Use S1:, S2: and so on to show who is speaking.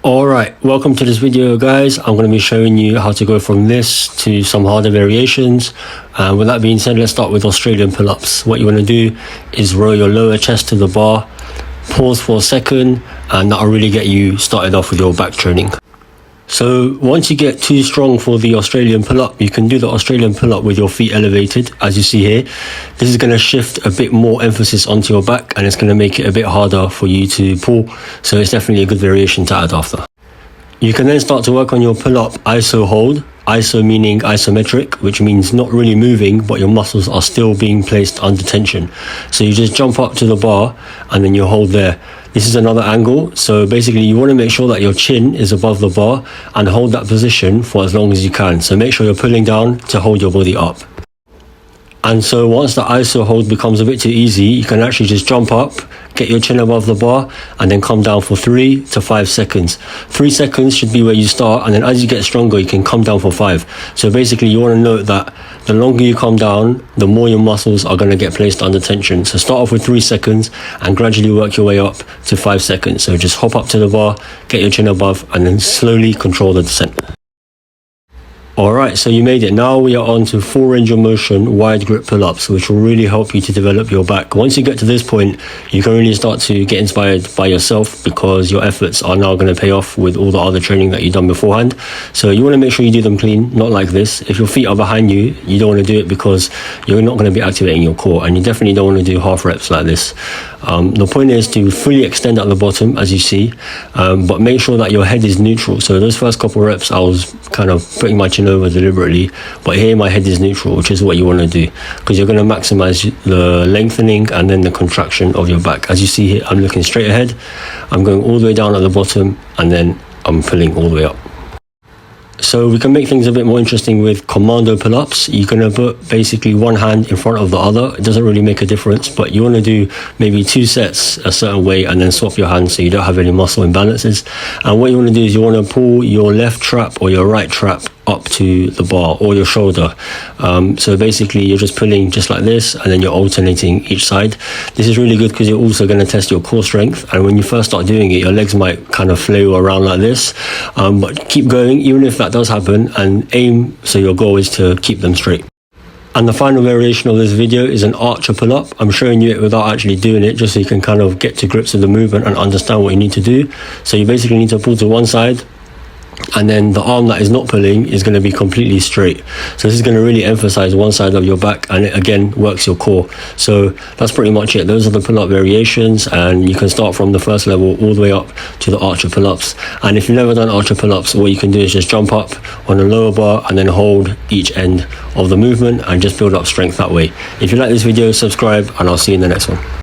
S1: Alright, welcome to this video guys. I'm going to be showing you how to go from this to some harder variations. With that being said, let's start with Australian pull-ups. What you want to do is roll your lower chest to the bar, pause for a second, and that'll really get you started off with your back training. So once you get too strong for the Australian pull-up, you can do the Australian pull-up with your feet elevated, as you see here. This is going to shift a bit more emphasis onto your back, and it's going to make it a bit harder for you to pull. So it's definitely a good variation to add after. You can then start to work on your pull-up iso hold. Iso meaning isometric, which means not really moving, but your muscles are still being placed under tension. So you just jump up to the bar and then you hold there. This is another angle. So basically you want to make sure that your chin is above the bar and hold that position for as long as you can. So make sure you're pulling down to hold your body up. And so once the iso hold becomes a bit too easy, you can actually just jump up, get your chin above the bar, and then come down for 3 to 5 seconds. 3 seconds should be where you start, and then as you get stronger, you can come down for 5. So basically, you want to note that the longer you come down, the more your muscles are going to get placed under tension. So start off with 3 seconds and gradually work your way up to 5 seconds. So just hop up to the bar, get your chin above, and then slowly control the descent. Alright, so you made it. Now we are on to full range of motion wide grip pull-ups, which will really help you to develop your back. Once you get to this point, you can really start to get inspired by yourself, because your efforts are now going to pay off with all the other training that you've done beforehand. So you want to make sure you do them clean, not like this. If your feet are behind you, you don't want to do it because you're not going to be activating your core, and you definitely don't want to do half reps like this. The point is to fully extend at the bottom, as you see, but make sure that your head is neutral. So those first couple reps, I was kind of putting my chin over deliberately, but here my head is neutral, which is what you want to do, because you're going to maximize the lengthening and then the contraction of your back. As you see here, I'm looking straight ahead, I'm going all the way down at the bottom, and then I'm pulling all the way up. So we can make things a bit more interesting with commando pull-ups. You're going to put basically one hand in front of the other. It doesn't really make a difference, but you want to do maybe 2 sets a certain way and then swap your hands so you don't have any muscle imbalances. And what you want to do is you want to pull your left trap or your right trap up to the bar or your shoulder. So basically you're just pulling just like this, and then you're alternating each side. This is really good because you're also going to test your core strength, and when you first start doing it, your legs might kind of flail around like this, but keep going even if that does happen, and aim so your goal is to keep them straight. And the final variation of this video is an archer pull-up. I'm showing you it without actually doing it, just so you can kind of get to grips with the movement and understand what you need to do. So you basically need to pull to one side, and then the arm that is not pulling is going to be completely straight. So this is going to really emphasize one side of your back, and it again works your core. So that's pretty much it. Those are the pull-up variations, and you can start from the first level all the way up to the archer pull-ups. And if you've never done archer pull-ups, what you can do is just jump up on the lower bar and then hold each end of the movement and just build up strength that way. If you like this video, subscribe, and I'll see you in the next one.